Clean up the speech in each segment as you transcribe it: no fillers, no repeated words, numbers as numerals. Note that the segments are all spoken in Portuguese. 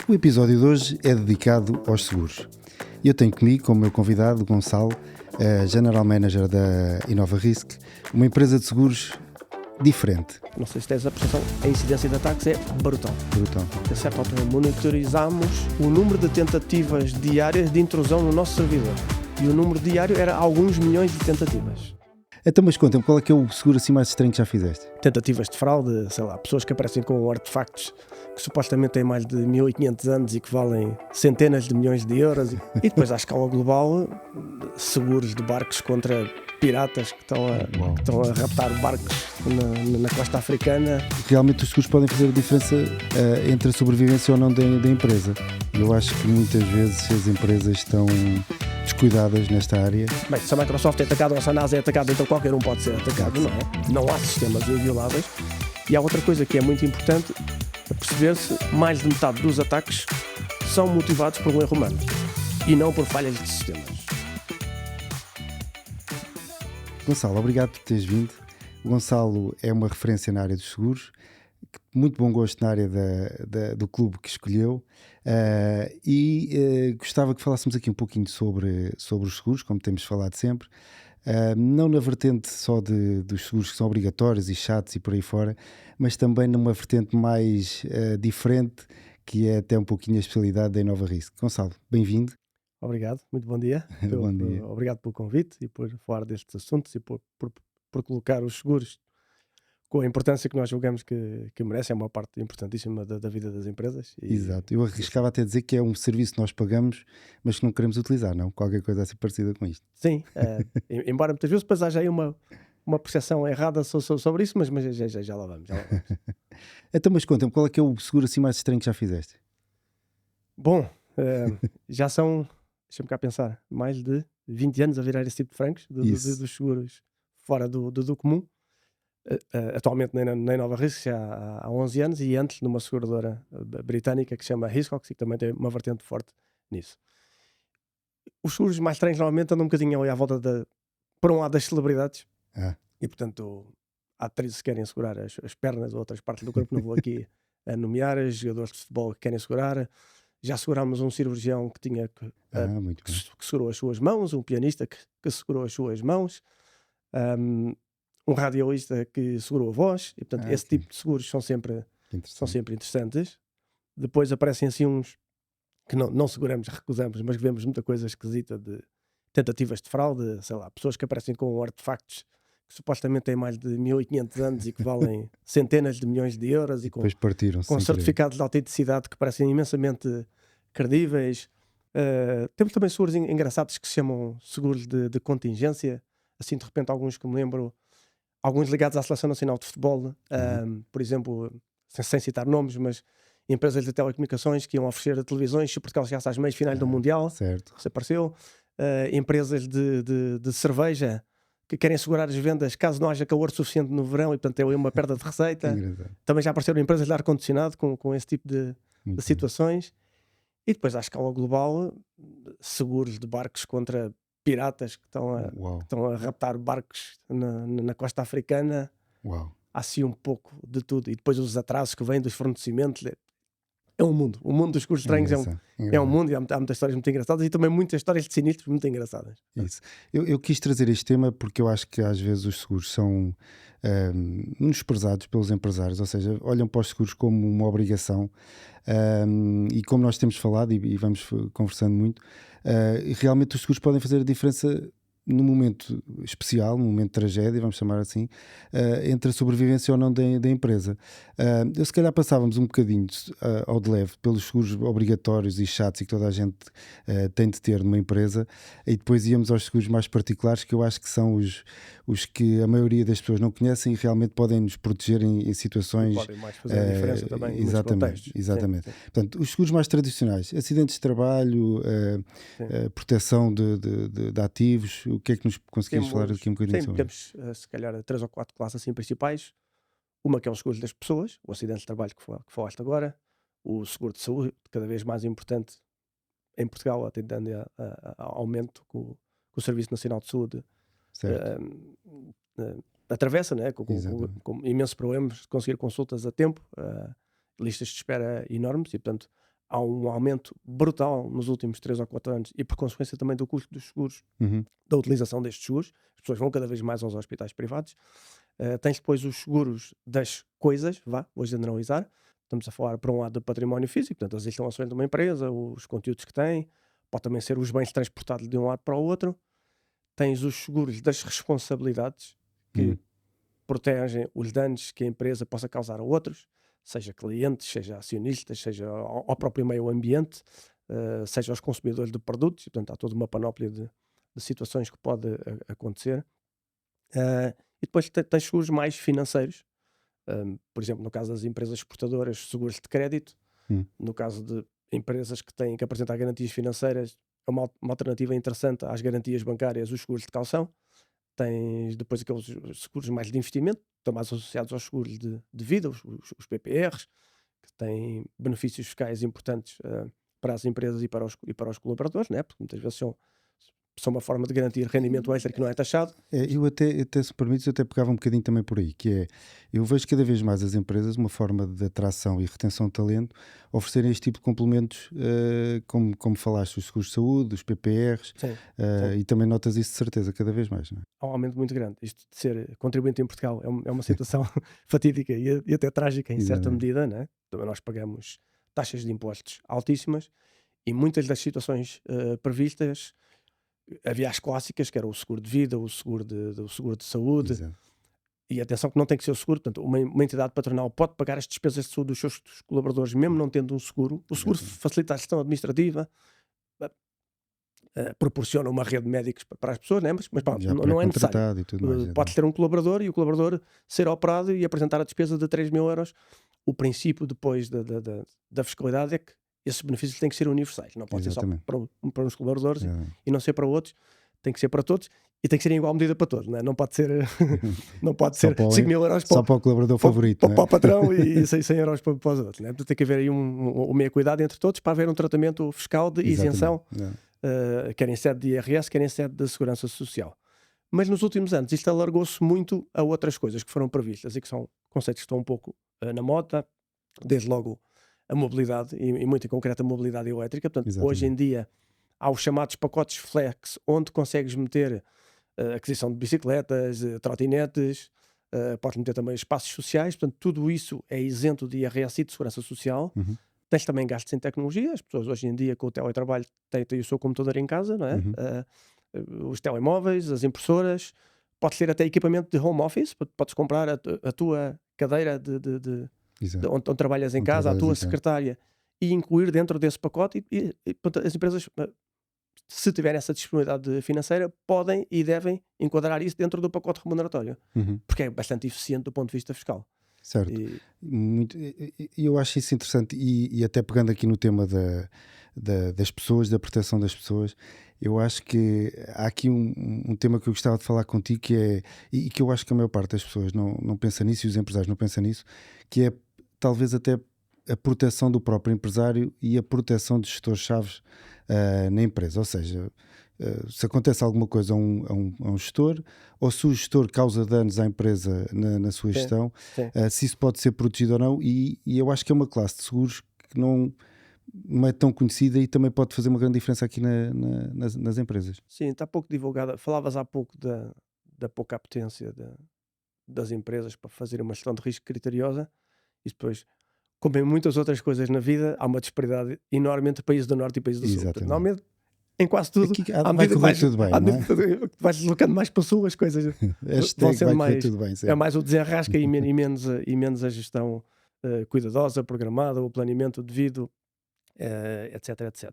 O episódio de hoje é dedicado aos seguros. E eu tenho comigo como meu convidado o Gonçalo, General Manager da Innova Risk, uma empresa de seguros diferente. Não sei se tens a percepção, a incidência de ataques é brutal. A certa altura monitorizamos o número de tentativas diárias de intrusão no nosso servidor. E o número diário era alguns milhões de tentativas. Então, mas conta-me, qual é que é o seguro assim mais estranho que já fizeste? Tentativas de fraude, sei lá, pessoas que aparecem com artefactos que supostamente têm mais de 1500 anos e que valem centenas de milhões de euros. E depois, à escala global, seguros de barcos contra piratas que estão a raptar barcos na costa africana. Realmente os seguros podem fazer a diferença entre a sobrevivência ou não da empresa. Eu acho que muitas vezes as empresas estão descuidadas nesta área. Bem, se a Microsoft é atacada ou se a NASA é atacada, então qualquer um pode ser atacado, não é? Não há sistemas invioláveis. E há outra coisa que é muito importante, é perceber-se mais de metade dos ataques são motivados por um erro humano e não por falhas de sistemas. Gonçalo, obrigado por teres vindo. O Gonçalo é uma referência na área dos seguros, muito bom gosto na área do clube que escolheu, e gostava que falássemos aqui um pouquinho sobre os seguros, como temos falado sempre, não na vertente só dos seguros que são obrigatórios e chatos e por aí fora, mas também numa vertente mais diferente, que é até um pouquinho a especialidade da Innova Risk. Gonçalo, bem-vindo. Obrigado, muito bom dia. Bom dia. Obrigado pelo convite e por falar destes assuntos e por colocar os seguros com a importância que nós julgamos que merecem. É uma parte importantíssima da vida das empresas. Exato, eu arriscava até dizer que é um serviço que nós pagamos, mas que não queremos utilizar, não? Qualquer coisa assim parecida com isto. Sim, embora muitas vezes depois haja aí uma percepção errada sobre isso, mas já lá vamos. Então, mas conta-me, qual é que é o seguro assim mais estranho que já fizeste? Bom, já são, deixa-me cá pensar, mais de 20 anos a virar esse tipo de francos dos seguros fora do comum. Atualmente na Innova Risk já há 11 anos e antes numa seguradora britânica que se chama Hiscox e que também tem uma vertente forte nisso. Os seguros mais estranhos normalmente andam um bocadinho ali à volta por um lado das celebridades e portanto há atrizes que querem segurar as pernas ou outras partes do corpo, não vou aqui a nomear, jogadores de futebol que querem segurar. Já segurámos um cirurgião que tinha que segurou as suas mãos, um pianista que segurou as suas mãos, um radialista que segurou a voz, e portanto esse tipo de seguros são sempre interessantes. Depois aparecem assim uns que não seguramos, recusamos, mas vemos muita coisa esquisita de tentativas de fraude, sei lá, pessoas que aparecem com artefactos que supostamente têm mais de 1500 anos e que valem centenas de milhões de euros e com certificados de autenticidade que parecem imensamente credíveis. Temos também seguros engraçados que se chamam seguros de contingência, assim de repente alguns que me lembro, alguns ligados à Seleção Nacional de Futebol, por exemplo, sem citar nomes, mas empresas de telecomunicações que iam oferecer televisões se Portugal chegasse às meias finais do Mundial, certo. isso apareceu. Empresas de cerveja que querem assegurar as vendas caso não haja calor suficiente no verão e portanto é uma perda de receita. Também já apareceram empresas de ar-condicionado com esse tipo de situações. E depois à escala global, seguros de barcos contra piratas que estão a raptar barcos na costa africana. Há assim um pouco de tudo. E depois os atrasos que vêm dos fornecimentos. É um mundo. O mundo dos seguros estranhos é um mundo e há muitas histórias muito engraçadas e também muitas histórias de sinistros muito engraçadas. Isso. Eu quis trazer este tema porque eu acho que às vezes os seguros são menosprezados pelos empresários, ou seja, olham para os seguros como uma obrigação, e como nós temos falado e vamos conversando muito, realmente os seguros podem fazer a diferença num momento especial, num momento de tragédia, vamos chamar assim, entre a sobrevivência ou não da empresa. Eu se calhar passávamos um bocadinho ao de leve pelos seguros obrigatórios e chatos e que toda a gente tem de ter numa empresa, e depois íamos aos seguros mais particulares, que eu acho que são os que a maioria das pessoas não conhecem e realmente podem nos proteger em situações... Podem mais fazer a diferença também em muitos contextos. Exatamente. Sim. Portanto, os seguros mais tradicionais, acidentes de trabalho, proteção de ativos, o que é que nos conseguimos falar aqui um bocadinho sobre? Temos se calhar 3 ou 4 classes assim principais. Uma que é os seguros das pessoas, o acidente de trabalho que falaste agora, o seguro de saúde, cada vez mais importante em Portugal, atendendo a aumento que o Serviço Nacional de Saúde atravessa, né? com imensos problemas de conseguir consultas a tempo, listas de espera enormes e, portanto, há um aumento brutal nos últimos 3 ou 4 anos e por consequência também do custo dos seguros, Uhum. da utilização destes seguros. As pessoas vão cada vez mais aos hospitais privados. Tens depois os seguros das coisas, vou generalizar. Estamos a falar, por um lado, do património físico, portanto, as instalações de uma empresa, os conteúdos que tem, pode também ser os bens transportados de um lado para o outro. Tens os seguros das responsabilidades, que Uhum. protegem os danos que a empresa possa causar a outros, seja clientes, seja acionistas, seja ao próprio meio ambiente, seja aos consumidores de produtos. E, portanto, há toda uma panóplia de situações que pode acontecer. E depois tens seguros mais financeiros, por exemplo, no caso das empresas exportadoras, seguros de crédito. Uhum. No caso de empresas que têm que apresentar garantias financeiras, é uma alternativa interessante às garantias bancárias, os seguros de caução. Tens depois aqueles seguros mais de investimento, estão mais associados aos seguros de vida, os PPRs, que têm benefícios fiscais importantes para as empresas e para os colaboradores, né? Porque muitas vezes são uma forma de garantir rendimento extra que não é taxado. Eu até, se permites, eu até pegava um bocadinho também por aí, que é, eu vejo cada vez mais as empresas, uma forma de atração e retenção de talento, oferecerem este tipo de complementos, como falaste, os seguros de saúde, os PPRs, Sim, e também notas isso de certeza cada vez mais, não é? há um aumento muito grande. Isto de ser contribuinte em Portugal é uma situação fatídica e até trágica em certa Exatamente. medida, né? Também nós pagamos taxas de impostos altíssimas e muitas das situações previstas, havia as clássicas, que era o seguro de vida, o seguro de saúde. Exato. E atenção que não tem que ser o seguro, portanto, uma entidade patronal pode pagar as despesas de saúde dos seus colaboradores, mesmo não tendo um seguro. O seguro Exatamente. facilita a gestão administrativa, proporciona uma rede de médicos para as pessoas, né? Mas pá, Já não é necessário. pré-contratado e tudo mais. Podes ter um colaborador e o colaborador ser operado e apresentar a despesa de 3.000 euros. O princípio depois da fiscalidade é que esses benefícios têm que ser universais, não pode ser só Exatamente. para uns colaboradores Exatamente. e não ser para outros, tem que ser para todos e tem que ser em igual medida para todos, não é? Não pode ser, não pode Só ser para o- 5.000 euros Só para o colaborador favorito, para, não para é? o patrão e 100 euros para os outros, né? Portanto, tem que haver aí um meio cuidado entre todos para haver um tratamento fiscal de isenção, Exatamente. quer em sede de IRS, quer em sede de Segurança Social. Mas nos últimos anos isto alargou-se muito a outras coisas que foram previstas e que são conceitos que estão um pouco na moda, desde logo a mobilidade e muito em concreto a mobilidade elétrica. Portanto, hoje em Exatamente. dia há os chamados pacotes flex, onde consegues meter aquisição de bicicletas, trotinetes, podes meter também espaços sociais. Portanto, tudo isso é isento de IRS e de Segurança Social. Uhum. Tens também gastos em tecnologia. As pessoas hoje em dia com o teletrabalho têm o seu computador em casa, não é? Uhum. Os telemóveis, as impressoras, podes ter até equipamento de home office, podes comprar a tua cadeira de Exato. onde trabalhas em Onde casa, a trabalhas tua em casa. secretária, e incluir dentro desse pacote. Portanto, as empresas, se tiverem essa disponibilidade financeira, podem e devem enquadrar isso dentro do pacote remuneratório, Uhum. porque é bastante eficiente do ponto de vista fiscal. Certo. E, Eu acho isso interessante e até pegando aqui no tema das pessoas, da proteção das pessoas, eu acho que há aqui um tema que eu gostava de falar contigo que é, e que eu acho que a maior parte das pessoas não pensa nisso e os empresários não pensam nisso, que é talvez até a proteção do próprio empresário e a proteção de gestores-chaves na empresa, ou seja, se acontece alguma coisa a um gestor, ou se o gestor causa danos à empresa na sua sim, gestão, sim. se isso pode ser protegido ou não, e eu acho que é uma classe de seguros que não é tão conhecida e também pode fazer uma grande diferença aqui nas empresas. Sim, está pouco divulgada. Falavas há pouco da pouca apetência das empresas para fazer uma gestão de risco criteriosa e depois, como em muitas outras coisas na vida, há uma disparidade enorme entre países do Norte e países do Sul. Portanto, Exatamente. normalmente, em quase tudo, Aqui à vai medida que correr tudo bem, à não é? medida que vais deslocando mais para o Sul, as coisas vão Hashtag sendo vai correr mais. tudo bem, É sempre. mais o desenrasca e menos a gestão cuidadosa, programada, o planeamento devido, etc, etc.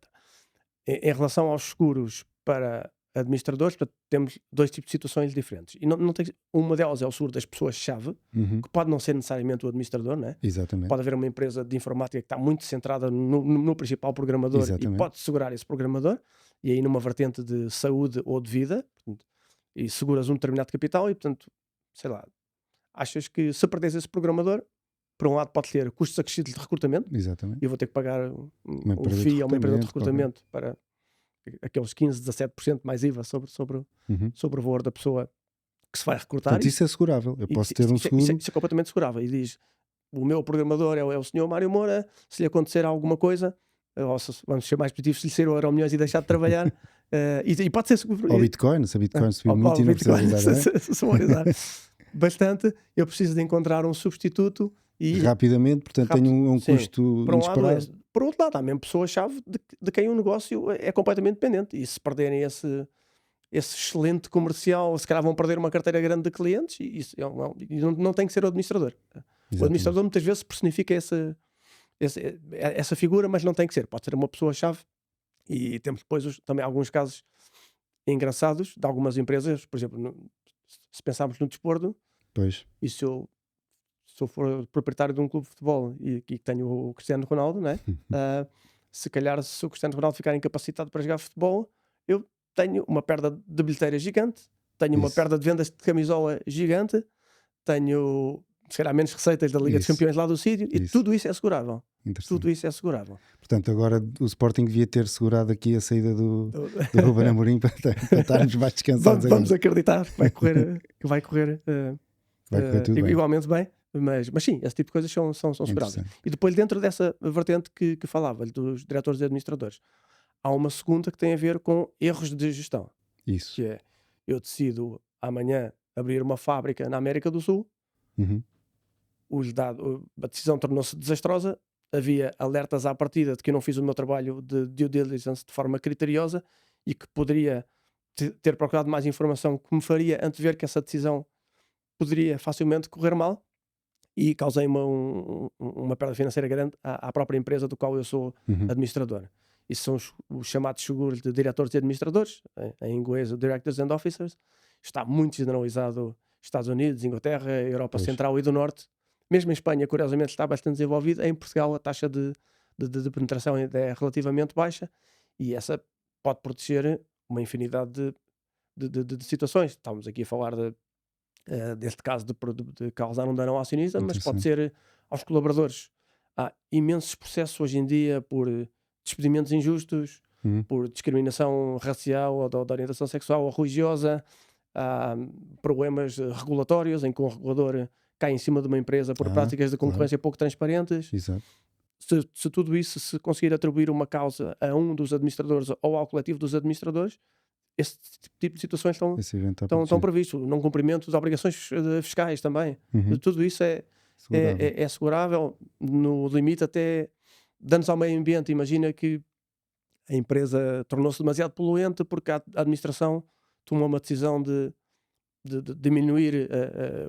Em relação aos seguros para administradores, portanto, temos dois tipos de situações diferentes. E não tem, uma delas é o seguro das pessoas-chave, Uhum. que pode não ser necessariamente o administrador, né? Exatamente. Pode haver uma empresa de informática que está muito centrada no principal programador e Exatamente. pode segurar esse programador, e aí numa vertente de saúde ou de vida, portanto, e seguras um determinado capital e, portanto, sei lá, achas que se perdes esse programador, por um lado pode ter custos acrescidos de recrutamento, Exatamente. e eu vou ter que pagar Uma um empresa de FII a uma empresa de recrutamento, recrutamento para aqueles 15, 17% mais IVA Uhum. sobre o valor da pessoa que se vai recrutar. Portanto, isso é segurável. Eu posso ter um seguro. Isso é completamente segurável. E diz: o meu programador é o senhor Mário Moura, se lhe acontecer alguma coisa, ou vamos ser mais positivos, se lhe sair o Euromilhões e deixar de trabalhar, e pode ser seguro. Ou Bitcoin, se a Bitcoin subiu muito e não precisa usar, bastante, eu preciso de encontrar um substituto e rapidamente, portanto tem um custo por um lado inesperado. por outro lado, há mesmo pessoas-chave de quem o negócio é completamente dependente, e se perderem esse excelente comercial, se calhar vão perder uma carteira grande de clientes, e isso não tem que ser o administrador. Exatamente. O administrador muitas vezes personifica essa figura, mas não tem que ser, pode ser uma pessoa-chave. E temos depois também alguns casos engraçados de algumas empresas, por exemplo, se pensarmos no desporto, Pois. e se eu for proprietário de um clube de futebol e tenho o Cristiano Ronaldo, né? Se calhar se o Cristiano Ronaldo ficar incapacitado para jogar futebol, eu tenho uma perda de bilheteira gigante, tenho uma perda de vendas de camisola gigante, tenho se calhar menos receitas da Liga dos Campeões lá do sítio, e tudo isso é assegurável. Tudo isso é assegurável. Portanto, agora o Sporting devia ter segurado aqui a saída do Ruben Amorim para estarmos mais descansados. Vamos acreditar que vai correr tudo bem. Igualmente bem, mas sim, esse tipo de coisas são seguráveis. E depois, dentro dessa vertente que falava dos diretores e administradores, há uma segunda que tem a ver com erros de gestão. Isso. Que é, eu decido amanhã abrir uma fábrica na América do Sul, a decisão tornou-se desastrosa, havia alertas à partida de que eu não fiz o meu trabalho de due diligence de forma criteriosa e que poderia ter procurado mais informação que me faria antever que essa decisão poderia facilmente correr mal, e causei uma perda financeira grande à própria empresa do qual eu sou administrador. Isso são os chamados seguros de diretores e administradores, em inglês Directors and Officers. Está muito generalizado nos Estados Unidos, Inglaterra, Europa Central e do Norte. Mesmo em Espanha, curiosamente, está bastante desenvolvido. Em Portugal, a taxa de penetração é relativamente baixa, e essa pode proteger uma infinidade de situações. Estamos aqui a falar deste caso de causar um dano ao acionista, mas pode ser aos colaboradores. Há imensos processos hoje em dia por despedimentos injustos, por discriminação racial ou de orientação sexual ou religiosa. Há problemas regulatórios em que um regulador cai em cima de uma empresa por práticas de concorrência pouco transparentes. Exato. Se tudo isso se conseguir atribuir uma causa a um dos administradores ou ao coletivo dos administradores, esse tipo de situações estão previstos. Não cumprimento de obrigações fiscais também. Tudo isso é segurável, no limite até danos ao meio ambiente. Imagina que a empresa tornou-se demasiado poluente porque a administração tomou uma decisão de diminuir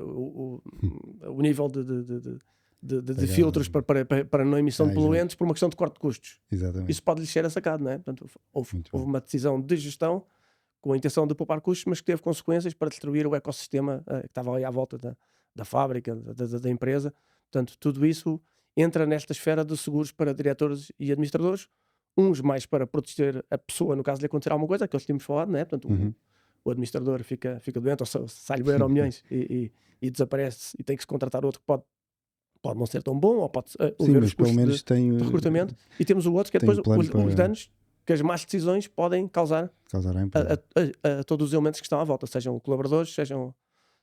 o nível de filtros para não emissão de poluentes por uma questão de corte de custos. Exatamente. Isso pode lhes ser sacado, não é? Portanto, houve uma decisão de gestão com a intenção de poupar custos, mas que teve consequências para destruir o ecossistema que estava ali à volta da fábrica, da empresa. Portanto, tudo isso entra nesta esfera de seguros para diretores e administradores, uns mais para proteger a pessoa no caso de lhe acontecer alguma coisa, que nós tínhamos falado, não é? Portanto, o administrador fica doente, ou sai-lhe Euromilhões e desaparece, e tem que se contratar outro que pode não ser tão bom, ou pode haver os custos de recrutamento. E temos o outro que é depois os danos que as más decisões podem causar a todos os elementos que estão à volta, sejam colaboradores,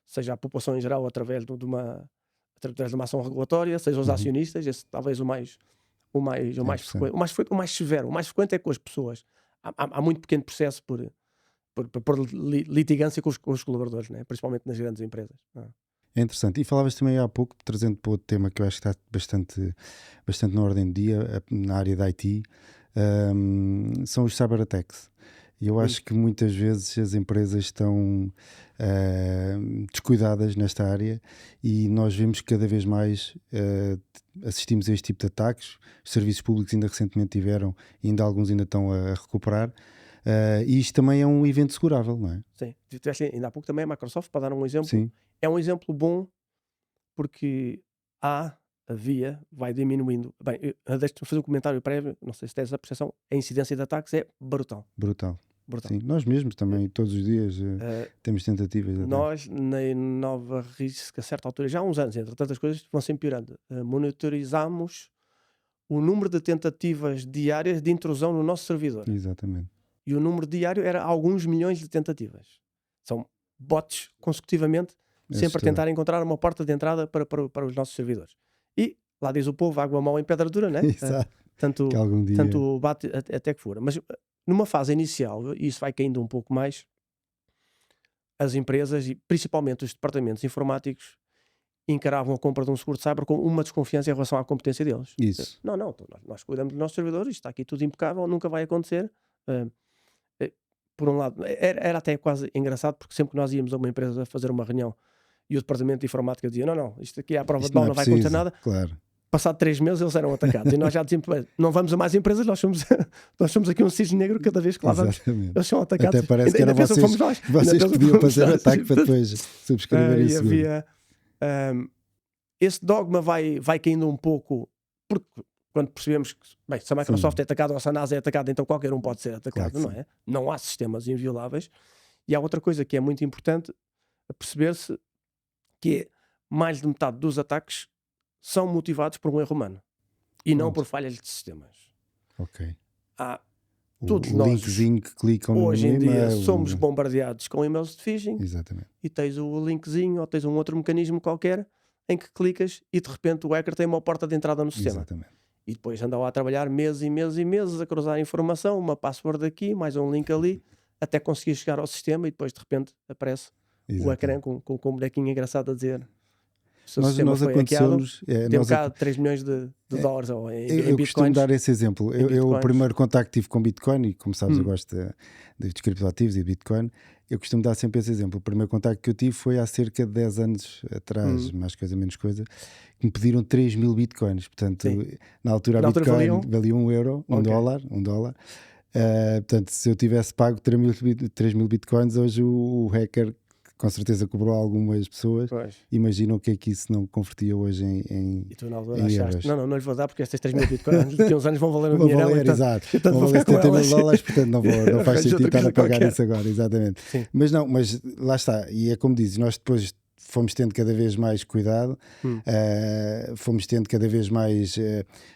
seja a população em geral através de uma ação regulatória, seja os acionistas. Esse talvez o mais frequente, o mais severo. O mais frequente é com as pessoas. Há muito pequeno processo por litigância com os colaboradores, né? Principalmente nas grandes empresas. É interessante. E falavas também há pouco, trazendo para outro tema que eu acho que está bastante na ordem do dia, na área da IT, são os cyberattacks. E eu acho que muitas vezes as empresas estão descuidadas nesta área, e nós vemos que cada vez mais assistimos a este tipo de ataques. Os serviços públicos ainda recentemente tiveram, e ainda alguns ainda estão a recuperar. E isto também é um evento segurável, não é? Sim. Ainda há pouco também a Microsoft, para dar um exemplo. Sim. É um exemplo bom porque vai diminuindo. Bem, deixa-me fazer um comentário prévio, não sei se tens a percepção, a incidência de ataques é brutal. Sim, nós mesmos também, todos os dias temos tentativas. Nós, na Nova Risco, a certa altura, já há uns anos, entretanto as coisas vão sempre piorando, monitorizamos o número de tentativas diárias de intrusão no nosso servidor. Exatamente. E o número diário era alguns milhões de tentativas. São bots consecutivamente, sempre a tentar encontrar uma porta de entrada para os nossos servidores. E lá diz o povo, água mal em pedra dura, né? Exato. tanto, Que algum dia. tanto bate até que fura. Mas numa fase inicial, e isso vai caindo um pouco mais, as empresas e principalmente os departamentos informáticos encaravam a compra de um seguro de cyber com uma desconfiança em relação à competência deles. Isso. Não, então nós cuidamos dos nossos servidores, isto está aqui tudo impecável, nunca vai acontecer. Ah, por um lado, era até quase engraçado, porque sempre que nós íamos a uma empresa fazer uma reunião e o departamento de informática dizia: não, isto aqui é a prova Isto de bala, não é não vai acontecer preciso, nada. claro. Passado 3 meses eles eram atacados e nós já dizíamos: "Bem, não vamos a mais empresas, nós somos, nós somos aqui um cisne negro cada vez que lá vamos, Exatamente. eles são atacados." Até parece que era pensam que vocês, fomos nós. vocês Ainda que pensam podiam fomos fazer o nós. ataque para depois subscreverem o E seguro. havia esse dogma vai caindo um pouco, porque quando percebemos que, bem, se a Microsoft é atacada ou se a NASA é atacada, então qualquer um pode ser atacado, Claro que não é? Não há sistemas invioláveis. E há outra coisa que é muito importante a perceber-se, que é mais de metade dos ataques são motivados por um erro humano e não Pronto. por falhas de sistemas. Ok. Há, O todos nós, linkzinho que clicam no hoje em dia, e-mail. somos bombardeados com e-mails de phishing Exatamente. e tens o linkzinho ou tens um outro mecanismo qualquer em que clicas e de repente o hacker tem uma porta de entrada no sistema. Exatamente. E depois andam lá a trabalhar meses e meses e meses a cruzar informação, uma password aqui, mais um link ali, até conseguir chegar ao sistema e depois de repente aparece o ecrã com um bonequinho engraçado a dizer: o seu sistema Nós foi hackeado, aconteceu-nos. teve cá 3 milhões de dólares ou em Eu costumo bitcoins. dar esse exemplo. Em Eu, o bitcoins. primeiro contacto que tive com Bitcoin, e como sabes, eu gosto de criptoativos e de Bitcoin, eu costumo dar sempre esse exemplo. O primeiro contacto que eu tive foi há cerca de 10 anos atrás, mais coisa, menos coisa, que me pediram 3.000 Bitcoins. Portanto, Sim. na altura a Na altura Bitcoin valia €1, Ok. $1. Portanto, se eu tivesse pago 3.000 Bitcoins, hoje o hacker com certeza cobrou algumas pessoas. Pois. Imaginam o que é que isso não convertia hoje em E tu na altura em achaste: euros. não lhes vou dar porque estas 3.000 bitcoins daqui a uns anos vão valer um Vão dinheirão. valer, Então, exato. portanto, Vão vou valer ficar com 70 elas. mil dólares, portanto não faz Arranjo sentido outra estar a coisa pagar qualquer. isso agora, exatamente. Sim. Mas não, mas lá está, e é como dizes, nós depois fomos tendo cada vez mais cuidado, fomos tendo cada vez mais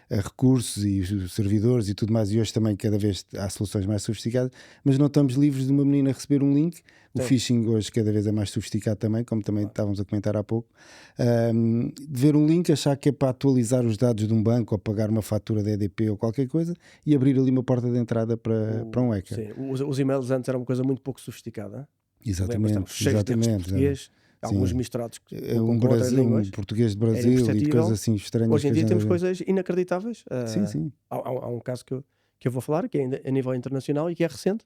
recursos e os servidores e tudo mais, e hoje também cada vez há soluções mais sofisticadas, mas não estamos livres de uma menina receber um link. O Sim. phishing hoje cada vez é mais sofisticado também, como também estávamos a comentar há pouco. De ver um link, achar que é para atualizar os dados de um banco ou pagar uma fatura de EDP ou qualquer coisa e abrir ali uma porta de entrada para um hacker. Sim, os e-mails antes eram uma coisa muito pouco sofisticada. Exatamente, Cheios de textos exatamente. português, alguns Sim. misturados com Um outras línguas. português de Era Brasil e de imperceptível. coisas assim estranhas. Hoje em que a dia gente temos vê. coisas inacreditáveis. Sim, sim. Há um caso que eu vou falar, que é a nível internacional e que é recente,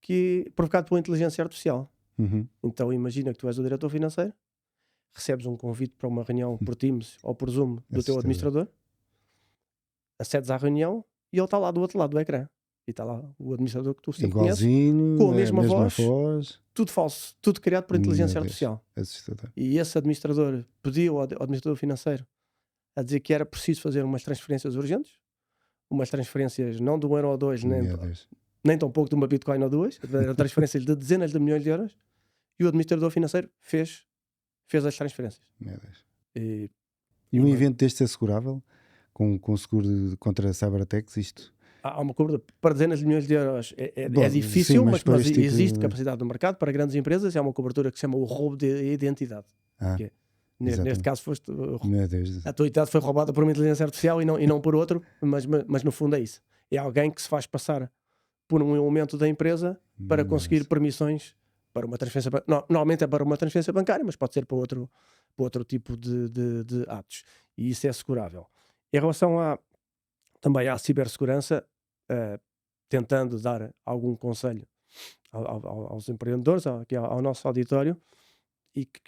que é provocado pela inteligência artificial. Uhum. Então imagina que tu és o diretor financeiro, recebes um convite para uma reunião por Teams ou por Zoom do teu Assustador. administrador, acedes à reunião e ele está lá do outro lado do ecrã. E está lá o administrador que tu sempre conheces, Igualzinho, com a mesma voz. voz. Tudo falso, tudo criado por inteligência Meu Deus, artificial. assustador. E esse administrador pediu ao administrador financeiro a dizer que era preciso fazer umas transferências urgentes, umas transferências não de €1 ou 2, Meu Deus. nem tão pouco de uma Bitcoin ou 2, eram transferências de dezenas de milhões de euros, e o administrador financeiro fez as transferências. Meu Deus. E E um evento deste é segurável? Com seguro contra cyberataques, isto? há uma cobertura para dezenas de milhões de euros. Bom, É difícil, sim, mas mas, para este tipo existe de- capacidade no mercado para grandes empresas. É uma cobertura que se chama o roubo de identidade. Ah, Que é, neste exatamente. caso, Meu Deus. a tua identidade foi roubada por uma inteligência artificial e não por outro, mas no fundo é isso. É alguém que se faz passar por um elemento da empresa para conseguir permissões para uma transferência. Normalmente é para uma transferência bancária, mas pode ser para outro tipo de atos. E isso é assegurável. Em relação também à cibersegurança, tentando dar algum conselho aos empreendedores, aqui ao nosso auditório, e que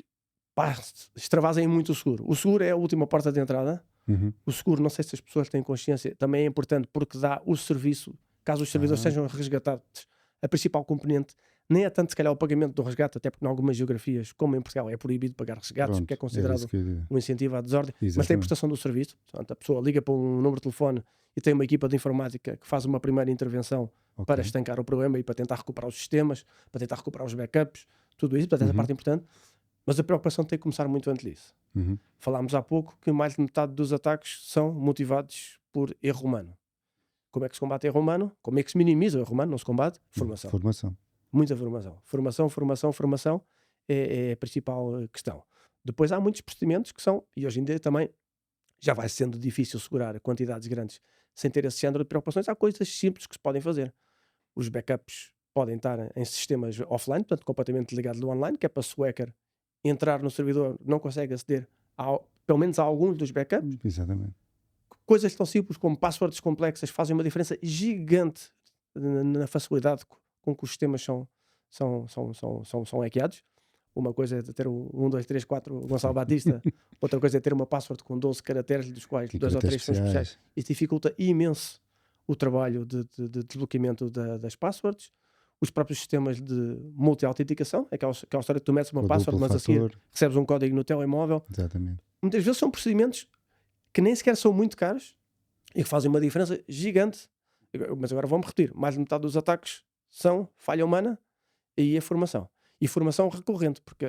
extravasem muito o seguro. O seguro é a última porta de entrada. Uhum. O seguro, não sei se as pessoas têm consciência, também é importante porque dá o serviço, caso os servidores sejam resgatados, a principal componente nem é tanto se calhar o pagamento do resgate, até porque em algumas geografias, como em Portugal, é proibido pagar resgates, Pronto, porque é era considerado isso que eu ia dizer. um incentivo à desordem, mas tem a Exatamente. prestação do serviço. Portanto, a pessoa liga para um número de telefone e tem uma equipa de informática que faz uma primeira intervenção Ok. para estancar o problema e para tentar recuperar os sistemas, para tentar recuperar os backups, tudo isso, portanto, essa parte é importante. Mas a preocupação tem que começar muito antes disso. Uhum. Falámos há pouco que mais de metade dos ataques são motivados por erro humano. Como é que se combate erro humano? Como é que se minimiza o erro humano? Não se combate? Formação. Formação. Muita formação. Formação é a principal questão. Depois há muitos procedimentos que são, e hoje em dia também já vai sendo difícil segurar quantidades grandes sem ter esse género de preocupações. Há coisas simples que se podem fazer. Os backups podem estar em sistemas offline, portanto completamente ligados do online, que é para se o hacker entrar no servidor, não consegue aceder pelo menos a alguns dos backups. Exatamente. Coisas tão simples como passwords complexas fazem uma diferença gigante na facilidade com que os sistemas são hackeados. Uma coisa é ter o 1, 2, 3, 4 Gonçalo Batista, outra coisa é ter uma password com 12 caracteres, dos quais 2 ou 3 são especiais. Isso dificulta imenso o trabalho de desbloqueamento das passwords. Os próprios sistemas de multi-autenticação, aquela história que tu metes uma password, mas a seguir recebes um código no telemóvel. Exatamente. Muitas vezes são procedimentos que nem sequer são muito caros e que fazem uma diferença gigante. Mas agora vamos repetir, mais de metade dos ataques são falha humana e a formação. E formação recorrente, porque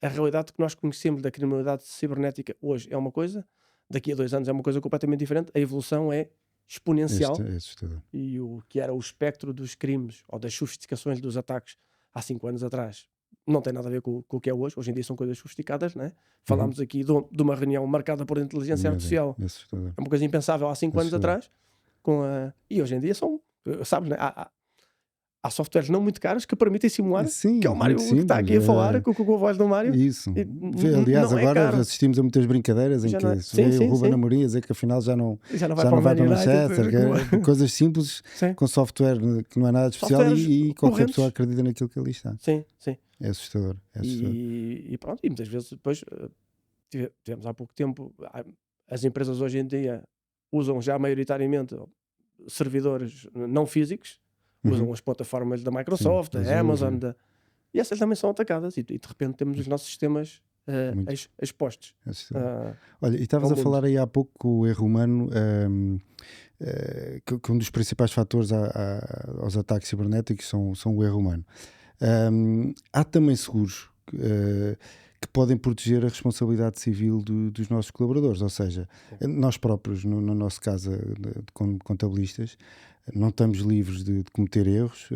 a realidade que nós conhecemos da criminalidade cibernética hoje é uma coisa, daqui a 2 anos é uma coisa completamente diferente, a evolução é exponencial. É assustador. E o que era o espectro dos crimes ou das sofisticações dos ataques há 5 anos atrás não tem nada a ver com o que é hoje. Hoje em dia são coisas sofisticadas, né? Falámos aqui de uma reunião marcada por inteligência artificial. É uma coisa impensável há 5 anos atrás. E hoje em dia são, sabes, né? Há softwares não muito caros que permitem simular. Sim, que é o Mário que está aqui a falar com a voz do Mário. Isso. Aliás, agora assistimos a muitas brincadeiras em que se vê o Ruben Amorim a dizer que afinal já não vai para o Manchester. Coisas simples, com software que não é nada de especial e qualquer pessoa acredita naquilo que ali está. Sim. É assustador. E pronto, e muitas vezes depois tivemos há pouco tempo, as empresas hoje em dia usam já maioritariamente servidores não físicos, usam as plataformas da Microsoft, da Amazon, e essas também são atacadas, e de repente temos os nossos sistemas expostos. Olha, e estavas a falar aí há pouco que o erro humano, que um dos principais fatores aos ataques cibernéticos são o erro humano. Há também seguros que podem proteger a responsabilidade civil dos nossos colaboradores, ou seja, nós próprios, no nosso caso como contabilistas, não estamos livres de cometer erros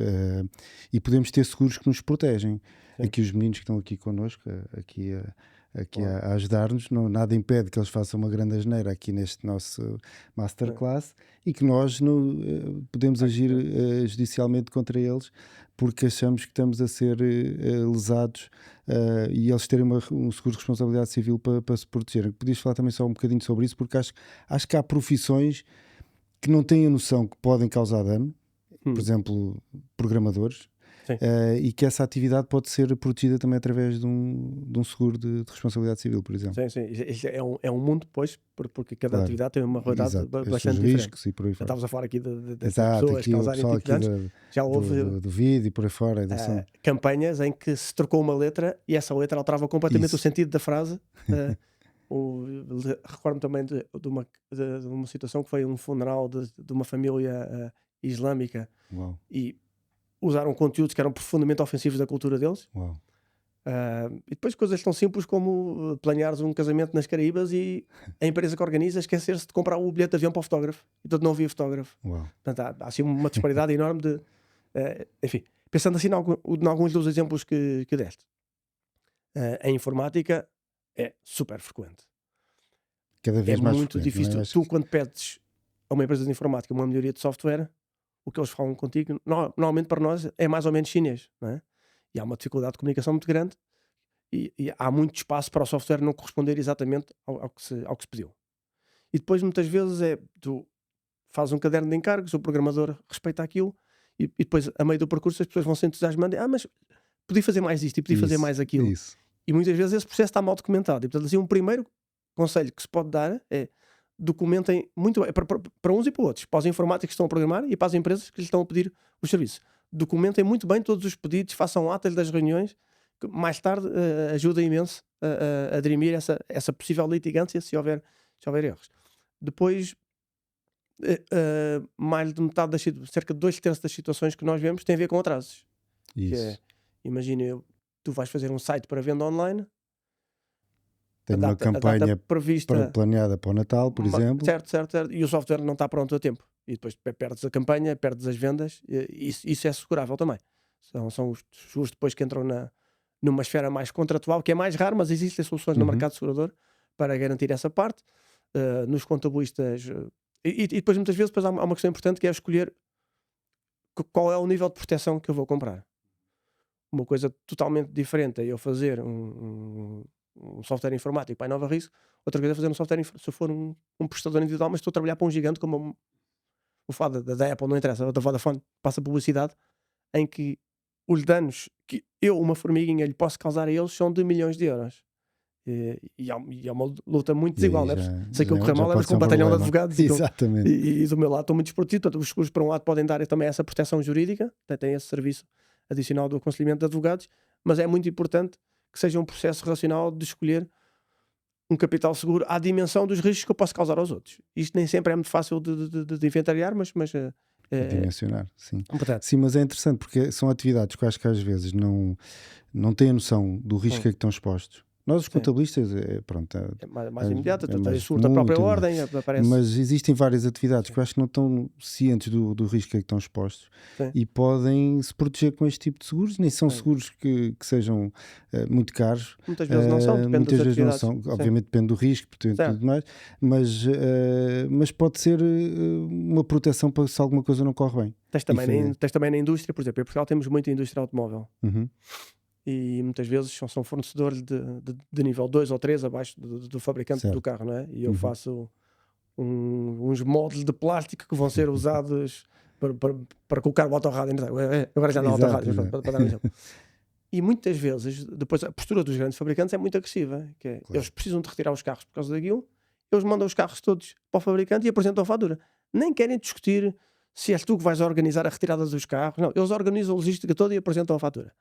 e podemos ter seguros que nos protegem. Sim. Aqui os meninos que estão aqui connosco, aqui a ajudar-nos, nada impede que eles façam uma grande asneira aqui neste nosso masterclass e que nós podemos agir judicialmente contra eles porque achamos que estamos a ser lesados e eles terem um seguro de responsabilidade civil para se proteger. Podias falar também só um bocadinho sobre isso, porque acho que há profissões que não têm a noção que podem causar dano, por exemplo, programadores, e que essa atividade pode ser protegida também através de um seguro de responsabilidade civil, por exemplo. Sim. Isso é um mundo, pois, porque cada atividade tem uma realidade bastante diferente. Riscos e por aí fora. Estávamos a falar aqui das pessoas causarem tipo de danos. Já houve do vídeo e por aí fora. Campanhas em que se trocou uma letra e essa letra alterava completamente o sentido da frase. Recordo-me também de uma situação que foi um funeral de uma família islâmica. Uau. E usaram conteúdos que eram profundamente ofensivos da cultura deles. Uau. E depois coisas tão simples como planeares um casamento nas Caraíbas e a empresa que organiza esquecer-se de comprar o bilhete de avião para o fotógrafo e todo não havia fotógrafo. Uau. Portanto, há assim uma disparidade enorme de enfim, pensando assim em alguns dos exemplos que deste. A informática é super frequente. Cada vez mais muito difícil. Tu, quando pedes a uma empresa de informática uma melhoria de software, o que eles falam contigo, normalmente para nós, é mais ou menos chinês, não é? E há uma dificuldade de comunicação muito grande e há muito espaço para o software não corresponder exatamente ao que se pediu. E depois, muitas vezes, tu fazes um caderno de encargos, o programador respeita aquilo e depois, a meio do percurso, as pessoas vão se entusiasmando mas podia fazer mais isto e podia fazer mais aquilo. Isso. E muitas vezes esse processo está mal documentado. E, portanto, assim, um primeiro conselho que se pode dar é documentem muito bem, para uns e para outros, para os informáticos que estão a programar e para as empresas que lhes estão a pedir os serviços. Documentem muito bem todos os pedidos, façam atas das reuniões, que mais tarde ajuda imenso a dirimir essa possível litigância se houver erros. Depois, mais de metade cerca de 2/3 das situações que nós vemos tem a ver com atrasos. Isso. Imagina, tu vais fazer um site para venda online, tenho uma campanha prevista, planeada para o Natal, por exemplo. Certo. E o software não está pronto a tempo. E depois perdes a campanha, perdes as vendas. Isso é assegurável também. São os seguros depois que entram numa esfera mais contratual, que é mais raro, mas existem soluções no mercado segurador para garantir essa parte. Nos contabilistas E depois muitas vezes depois há uma questão importante que é escolher qual é o nível de proteção que eu vou comprar. Uma coisa totalmente diferente é eu fazer um software informático para a Nova Risco, outra coisa é fazer um software, se eu for um prestador individual, mas estou a trabalhar para um gigante como o FAD da Apple, não interessa, ou da Vodafone, passa publicidade, em que os danos que eu, uma formiguinha, lhe posso causar a eles são de milhões de euros. E é uma luta muito E aí desigual, né? já, Se aquilo correr já mal, levas pode com ser um um batalhão de problema. advogados Exatamente. e do meu lado estou muito desprotegido. Portanto, os seguros, por um lado, podem dar também essa proteção jurídica, tem esse serviço adicional do aconselhamento de advogados, mas é muito importante que seja um processo racional de escolher um capital seguro à dimensão dos riscos que eu posso causar aos outros. Isto nem sempre é muito fácil de inventariar, mas Dimensionar, sim. importante. Sim, mas é interessante porque são atividades que eu acho que às vezes não têm a noção do risco a que estão expostos. Nós, os Sim. contabilistas, pronto, É mais imediato, é mais surto a comum, própria tem mais. ordem, aparece. Mas existem várias atividades que eu acho que não estão cientes do risco a que estão expostos Sim. e podem se proteger com este tipo de seguros. Nem são Sim. seguros que sejam muito caros. Muitas vezes não são, depende Muitas das vezes não atividades. são. Obviamente depende do risco, portanto, Certo. tudo mais, mas pode ser uma proteção para se alguma coisa não corre bem. Tens também na indústria, por exemplo, em Portugal temos muita indústria automóvel. Uhum. E muitas vezes são fornecedores de nível 2 ou 3 abaixo do fabricante Certo. do carro, não é? E eu Uhum. faço uns moldes de plástico que vão ser usados para colocar o autorrádio. Agora já não há Exato, autorrádio, exato. para dar um exemplo. E muitas vezes, depois a postura dos grandes fabricantes é muito agressiva, que é, Claro. eles precisam de retirar os carros por causa daquilo, eles mandam os carros todos para o fabricante e apresentam a fatura. Nem querem discutir se és tu que vais organizar a retirada dos carros, não, eles organizam a logística toda e apresentam a fatura.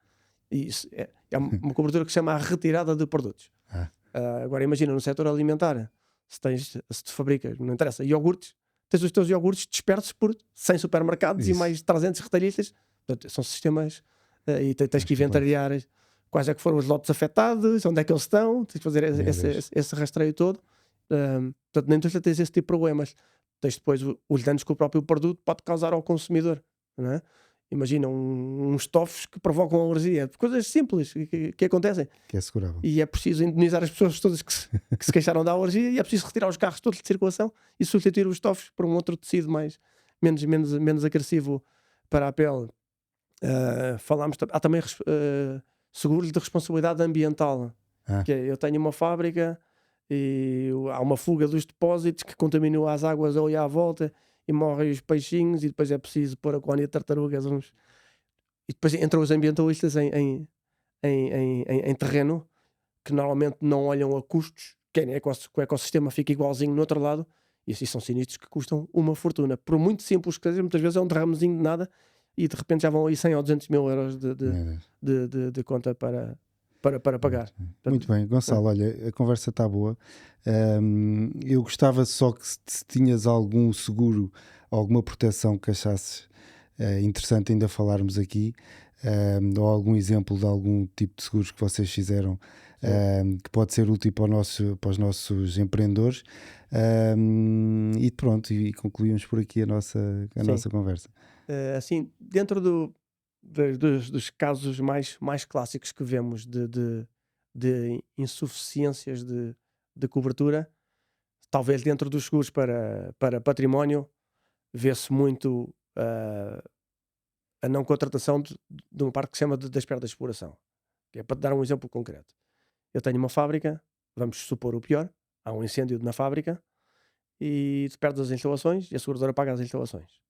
E isso é uma cobertura que se chama a retirada de produtos. Agora imagina no setor alimentar, se te fabricas, não interessa, iogurtes, tens os teus iogurtes dispersos por 100 supermercados Isso. e mais 300 retalhistas. Portanto, são sistemas e tens que inventariar quais é que foram os lotes afetados, onde é que eles estão, tens que fazer esse rastreio todo. Portanto, na indústria tens esse tipo de problemas. Tens depois os danos que o próprio produto pode causar ao consumidor, não é? Imagina uns estofos que provocam alergia, coisas simples que acontecem. Que é segurável. E é preciso indemnizar as pessoas todas que se queixaram da alergia, e é preciso retirar os carros todos de circulação e substituir os estofos por um outro tecido menos agressivo para a pele. Há também seguros de responsabilidade ambiental, que é, eu tenho uma fábrica e há uma fuga dos depósitos que contaminam as águas ali à volta e morrem os peixinhos, e depois é preciso pôr a colónia de tartarugas e depois entram os ambientalistas em terreno que normalmente não olham a custos, querem que o ecossistema fique igualzinho no outro lado, e assim são sinistros que custam uma fortuna, por muito simples que seja. Muitas vezes é um derramezinho de nada e de repente já vão aí 100 ou 200 mil euros de conta para pagar. Muito bem, Gonçalo, olha, a conversa está boa. Eu gostava só que se tinhas algum seguro, alguma proteção que achasses interessante ainda falarmos aqui, ou algum exemplo de algum tipo de seguros que vocês fizeram, que pode ser útil para os nossos empreendedores. E pronto, e concluímos por aqui a nossa conversa. Assim, dentro dos casos mais clássicos que vemos de insuficiências de cobertura, talvez dentro dos seguros para património, vê-se muito a não contratação de uma parte que se chama das perdas de exploração. Que é para te dar um exemplo concreto. Eu tenho uma fábrica, vamos supor o pior, há um incêndio na fábrica e se perde as instalações e a seguradora paga as instalações.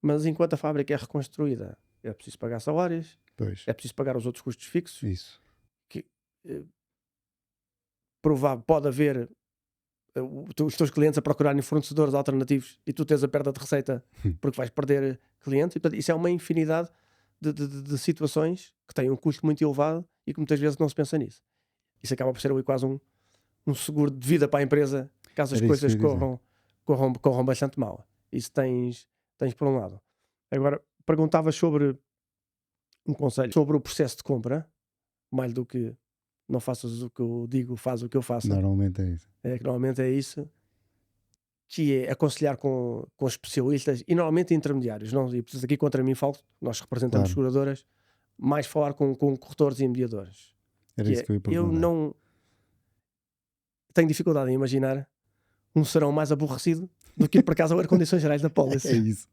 Mas enquanto a fábrica é reconstruída, é preciso pagar salários, Pois. é preciso pagar os outros custos fixos. Isso. Que provável pode haver os teus clientes a procurarem fornecedores alternativos e tu tens a perda de receita porque vais perder clientes. E, portanto, isso é uma infinidade de situações que têm um custo muito elevado e que muitas vezes não se pensa nisso. Isso acaba por ser ali quase um seguro de vida para a empresa caso as coisas corram bastante mal. Isso tens por um lado. Agora, perguntavas sobre um conselho sobre o processo de compra, mais do que não faças o que eu digo, faz o que eu faço. Normalmente é isso. Normalmente é isso, que é aconselhar com especialistas e normalmente intermediários. Não, e aqui contra mim falo, nós representamos seguradoras, mais falar com corretores e mediadores. Era isso que eu ia perguntar. Eu não tenho dificuldade em imaginar um serão mais aborrecido do que ir para casa a ler condições gerais da É pólice. isso.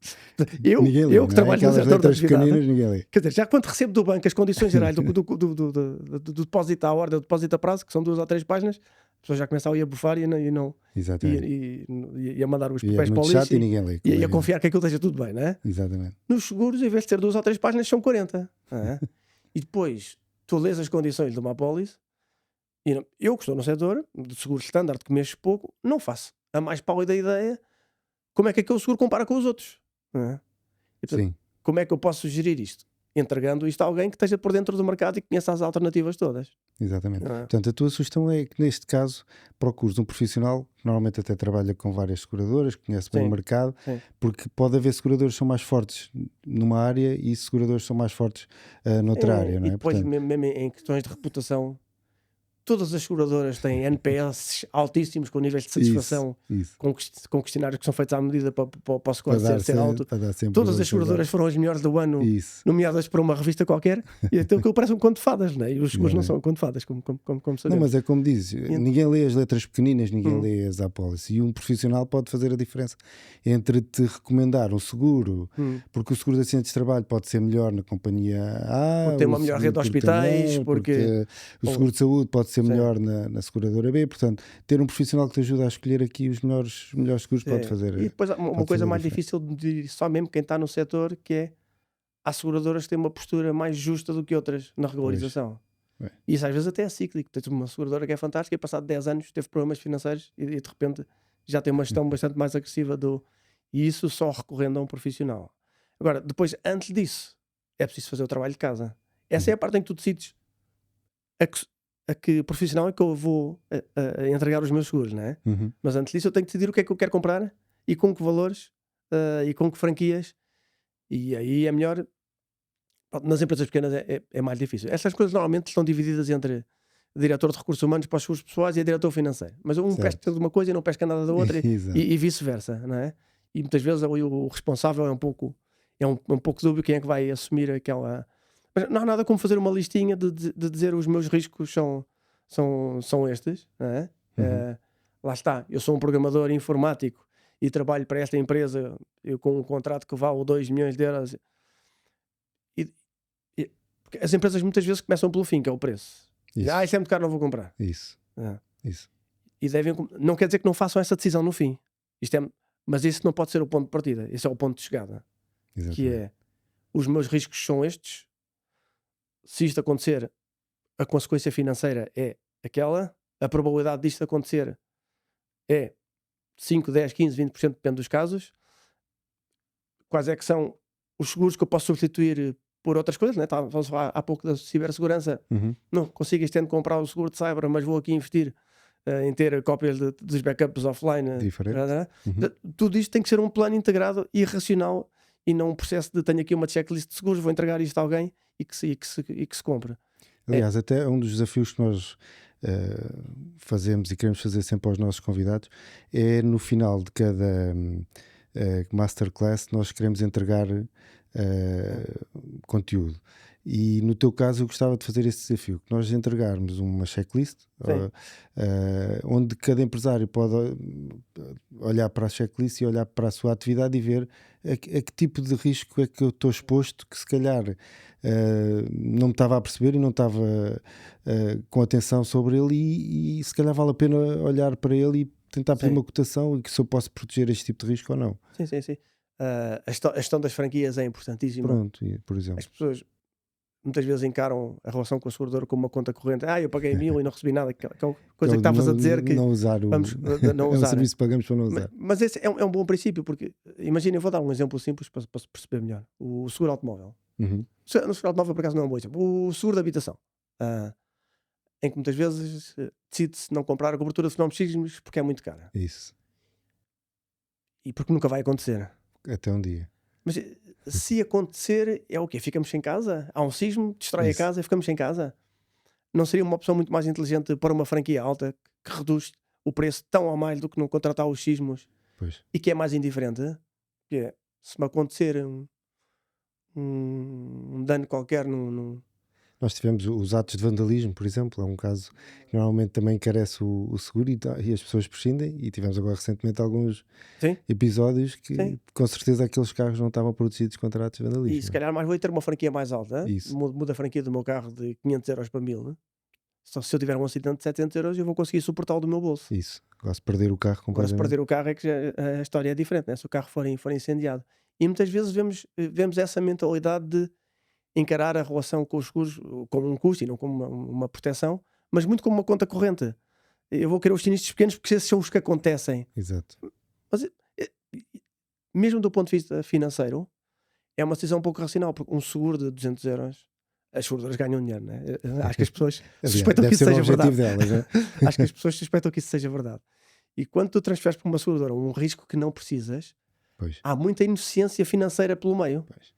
Eu, Ninguém lê, eu não que é? trabalho no Aquelas setor da letras atividade, pequeninas, ninguém lê. quer dizer, já quando recebo do banco as condições gerais do depósito à ordem, do depósito a prazo, que são 2 ou 3 páginas, a pessoa já começa a bufar Exatamente. e a mandar os E é papéis para o muito chato lixo e ninguém lê. e como a é evidente. confiar que aquilo esteja tudo bem, não é? Exatamente. Nos seguros, em vez de ter 2 ou 3 páginas, são 40. Não é? E depois tu lês as condições de uma apólice e eu que estou no setor de seguros standard, que mexo pouco, não faço a mais pálida ideia como é que aquele seguro compara com os outros. Não é? E, portanto, Sim, como é que eu posso sugerir isto? Entregando isto a alguém que esteja por dentro do mercado e que conheça as alternativas todas. exatamente. Não é? Portanto, a tua sugestão é que, neste caso, procures um profissional que normalmente até trabalha com várias seguradoras, conhece bem o Sim, mercado, sim. porque pode haver seguradores que são mais fortes numa área e seguradores que são mais fortes noutra área, não E é? depois, Portanto, mesmo em questões de reputação, todas as seguradoras têm NPS altíssimos, com níveis de satisfação, isso. com questionários que são feitos à medida para o Para score dar, ser alto. para dar sempre Todas os as seguradoras resultados. foram as melhores do ano, Isso. nomeadas por uma revista qualquer, e então aquilo parece um conto de fadas, não é? E os seguros não Exatamente. são um conto de fadas, como Não, sabemos. mas é como dizes, ent- ninguém lê as letras pequeninas, ninguém Hum. lê as apólices. E um profissional pode fazer a diferença entre te recomendar um seguro, porque o seguro de acidentes de trabalho pode ser melhor na companhia A, Porque tem o uma melhor rede de seguro porque tem hospitais, melhor, porque o ou- seguro de saúde pode ser sim. melhor na seguradora B. Portanto, ter um profissional que te ajuda a escolher aqui os melhores seguros pode fazer. E depois há uma pode coisa fazer a mais diferença. difícil de medir só mesmo quem está no setor, que é há seguradoras que têm uma postura mais justa do que outras na regularização. Pois. E isso às vezes até é cíclico. Tens uma seguradora que é fantástica e passado 10 anos teve problemas financeiros e de repente já tem uma gestão bastante mais agressiva e isso só recorrendo a um profissional. Agora, depois, antes disso, é preciso fazer o trabalho de casa. Essa é a parte em que tu decides a que profissional é que eu vou a entregar os meus seguros, não é? Uhum. Mas antes disso eu tenho que decidir o que é que eu quero comprar e com que valores e com que franquias. E aí é melhor. Nas empresas pequenas é mais difícil. Essas coisas normalmente estão divididas entre diretor de recursos humanos para os seguros pessoais e diretor financeiro. Mas um pesca Certo. de uma coisa e não pesca nada da outra Exato. e vice-versa, não é? E muitas vezes o responsável é um pouco dúbio quem é que vai assumir aquela. Mas não há nada como fazer uma listinha de dizer os meus riscos são estes, não é? Uhum. Lá está, eu sou um programador informático e trabalho para esta empresa eu com um contrato que vale 2 milhões de euros. Porque as empresas muitas vezes começam pelo fim, que é o preço. Isso. Isso é muito caro, não vou comprar. Isso. Ah. Isso. E não quer dizer que não façam essa decisão no fim. Mas isso não pode ser o ponto de partida. Esse é o ponto de chegada. Exatamente. Que é, os meus riscos são estes. Se isto acontecer, a consequência financeira é aquela. A probabilidade disto acontecer é 5, 10, 15, 20%, depende dos casos. Quais é que são os seguros que eu posso substituir por outras coisas, né? Estávamos a falar há pouco da cibersegurança. Uhum. Não consigo este ano comprar o seguro de cyber, mas vou aqui investir em ter cópias dos backups offline. Diferente. Uhum. Tudo isto tem que ser um plano integrado e racional e não um processo de tenho aqui uma checklist de seguros, vou entregar isto a alguém e que se compre. Aliás, até um dos desafios que nós fazemos e queremos fazer sempre aos nossos convidados é no final de cada masterclass nós queremos entregar conteúdo. E no teu caso eu gostava de fazer esse desafio, que nós entregarmos uma checklist onde cada empresário pode olhar para a checklist e olhar para a sua atividade e ver a que tipo de risco é que eu estou exposto, que se calhar não me estava a perceber e não estava com atenção sobre ele e se calhar vale a pena olhar para ele e tentar pedir uma cotação e que se eu posso proteger este tipo de risco ou não. Sim. A gestão das franquias é importantíssima. Pronto, por exemplo. As pessoas muitas vezes encaram a relação com o segurador como uma conta corrente. Eu paguei 1000 e não recebi nada. Coisa que estavas a dizer que não usar vamos não é um usar. serviço que pagamos para não usar. Mas esse é um bom princípio, porque imagina, eu vou dar um exemplo simples para se perceber melhor. O seguro automóvel. Uhum. No seguro automóvel, por acaso, não é um bom exemplo. O seguro de habitação. Em que muitas vezes decide-se não comprar a cobertura de fenómenos sísmicos porque é muito cara. Isso. E porque nunca vai acontecer. Até um dia. Mas se acontecer, é o quê? Ficamos sem casa? Há um sismo, destrói a casa e ficamos sem casa? Não seria uma opção muito mais inteligente para uma franquia alta que reduz o preço tão ou mais do que não contratar os sismos? Pois. E que é mais indiferente? Que é, se me acontecer um dano qualquer Nós tivemos os atos de vandalismo, por exemplo, é um caso que normalmente também carece o seguro e as pessoas prescindem, e tivemos agora recentemente alguns Sim, episódios que sim. com certeza aqueles carros não estavam protegidos contra atos de E vandalismo. se calhar mais vou ter uma franquia mais alta, Isso, mudo a franquia do meu carro de 500 € para 1000, só se eu tiver um acidente de 700 € eu vou conseguir suportá-lo do meu bolso. isso. Agora se perder o carro Agora se completamente. perder o carro é que a história é diferente, né? Se o carro for incendiado. E muitas vezes vemos essa mentalidade de encarar a relação com os seguros como um custo e não como uma proteção, mas muito como uma conta corrente. Eu vou querer os sinistros pequenos porque esses são os que acontecem. Exato. Mas mesmo do ponto de vista financeiro, é uma decisão um pouco racional, porque um seguro de 200 €, as seguradoras ganham dinheiro, né? Acho que as pessoas Aliás, suspeitam que deve isso ser o seja objetivo verdade. delas, né? Acho que as pessoas suspeitam que isso seja verdade. E quando tu transferes para uma seguradora um risco que não precisas, Pois, há muita ineficiência financeira pelo meio. pois.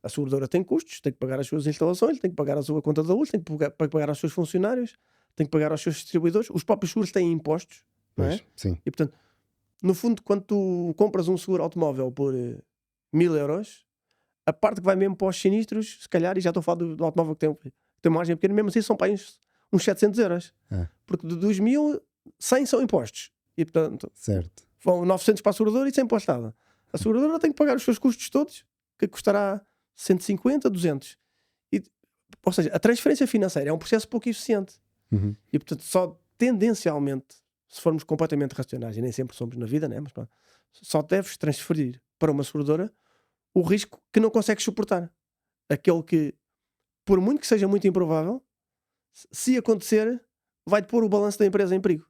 A seguradora tem custos, tem que pagar as suas instalações, tem que pagar a sua conta da luz, tem que pagar aos seus funcionários, tem que pagar aos seus distribuidores. Os próprios seguros têm impostos, não é? Pois, sim, E portanto, no fundo, quando tu compras um seguro automóvel por 1000 €, a parte que vai mesmo para os sinistros, se calhar, e já estou a falar do automóvel que tem margem pequena, mesmo assim são para aí uns 700 €. Ah. Porque dos 1000, 100 são impostos. E portanto, certo. vão 900 para a seguradora e 100 para o Estado. A seguradora tem que pagar os seus custos todos, que custará 150, 200. E, ou seja, a transferência financeira é um processo pouco eficiente. Uhum. E portanto, só tendencialmente, se formos completamente racionais, e nem sempre somos na vida, né? Mas pronto, só deves transferir para uma seguradora o risco que não consegues suportar. Aquele que, por muito que seja muito improvável, se acontecer, vai-te pôr o balanço da empresa em perigo.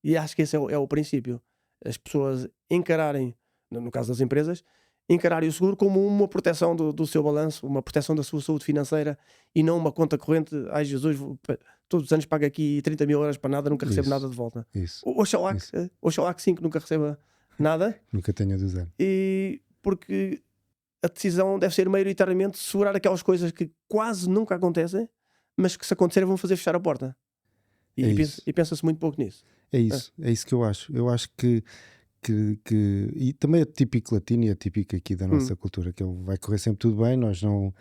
E acho que esse é o princípio. As pessoas encararem, no caso das empresas, encararem o seguro como uma proteção do seu balanço, uma proteção da sua saúde financeira e não uma conta corrente. Ai Jesus, todos os anos pago aqui 30.000 € para nada, nunca recebo Isso, nada de volta. isso. Oxalá Isso. que sim, que nunca receba nada. Nunca tenho de usar. E porque a decisão deve ser maioritariamente segurar aquelas coisas que quase nunca acontecem, mas que se acontecerem vão fazer fechar a porta. É isso. E pensa-se muito pouco nisso. É isso que eu acho. Eu acho que e também é típico latino e é típico aqui da nossa cultura, que vai correr sempre tudo bem, nós não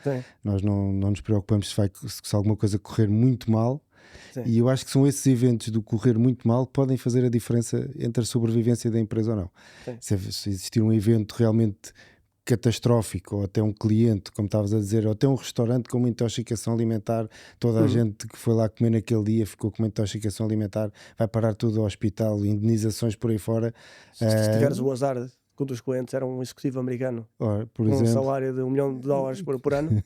nos preocupamos se alguma coisa correr muito mal. Sim. E eu acho que são esses eventos do correr muito mal que podem fazer a diferença entre a sobrevivência da empresa ou não. Se existir um evento realmente catastrófico, ou até um cliente, como estavas a dizer, ou até um restaurante com uma intoxicação alimentar, toda a gente que foi lá comer naquele dia ficou com uma intoxicação alimentar, vai parar tudo ao hospital, indenizações por aí fora. Se tiveres o azar que um dos clientes era um executivo americano Por com um exemplo, salário de $1 milhão por ano,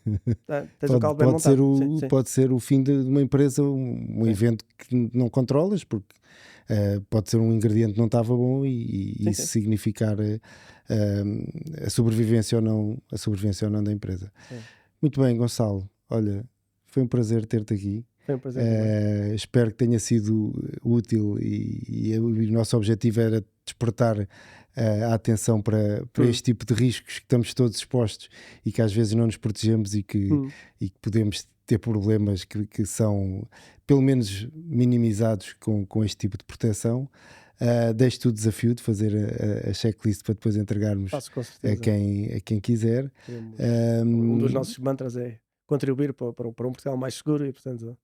tens o caldo bem montado. pode ser o fim de uma empresa, um evento que não controlas, porque pode ser um ingrediente que não estava bom e isso significar a sobrevivência ou não da empresa. Muito bem, Gonçalo, olha, foi um prazer ter-te aqui. Foi um prazer. Espero que tenha sido útil e o nosso objetivo era despertar a atenção para este tipo de riscos que estamos todos expostos e que às vezes não nos protegemos e que podemos ter problemas que são pelo menos minimizados com este tipo de proteção. Deixo-te o desafio de fazer a checklist para depois entregarmos a quem quiser. Um dos nossos mantras é contribuir para um Portugal mais seguro e portanto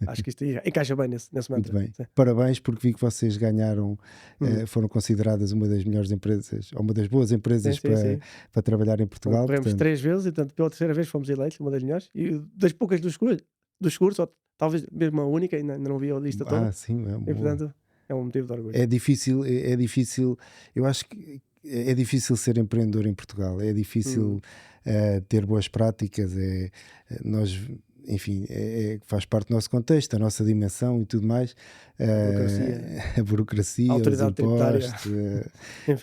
acho que isto encaixa bem nesse mantra. Muito bem. Parabéns, porque vi que vocês ganharam, foram consideradas uma das melhores empresas, ou uma das boas empresas para trabalhar em Portugal. Corremos 3 vezes e portanto pela terceira vez fomos eleitos uma das melhores e das poucas dos seguros, ou talvez mesmo a única, ainda não vi a lista toda. Sim, e portanto é um motivo de orgulho. É difícil, eu acho que é difícil ser empreendedor em Portugal, é difícil ter boas práticas, nós, enfim, faz parte do nosso contexto, a nossa dimensão e tudo mais, a burocracia, os impostos,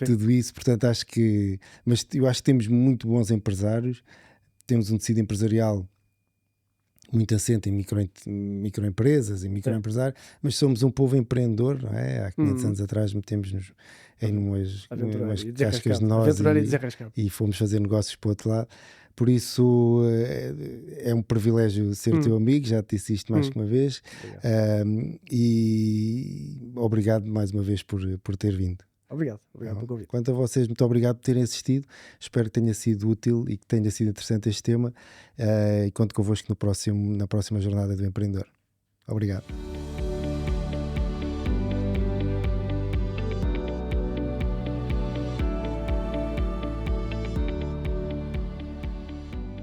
tudo isso, portanto mas eu acho que temos muito bons empresários, temos um tecido empresarial muito assente em microempresas e microempresários, mas somos um povo empreendedor, não é? Há 500 anos atrás metemos-nos em umas cascas de nós e fomos fazer negócios para o outro lado. Por isso é um privilégio ser teu amigo, já te disse isto mais que uma vez, e obrigado mais uma vez por ter vindo. Obrigado pelo convite. Quanto a vocês, muito obrigado por terem assistido. Espero que tenha sido útil e que tenha sido interessante este tema. E conto convosco na próxima jornada do empreendedor. Obrigado.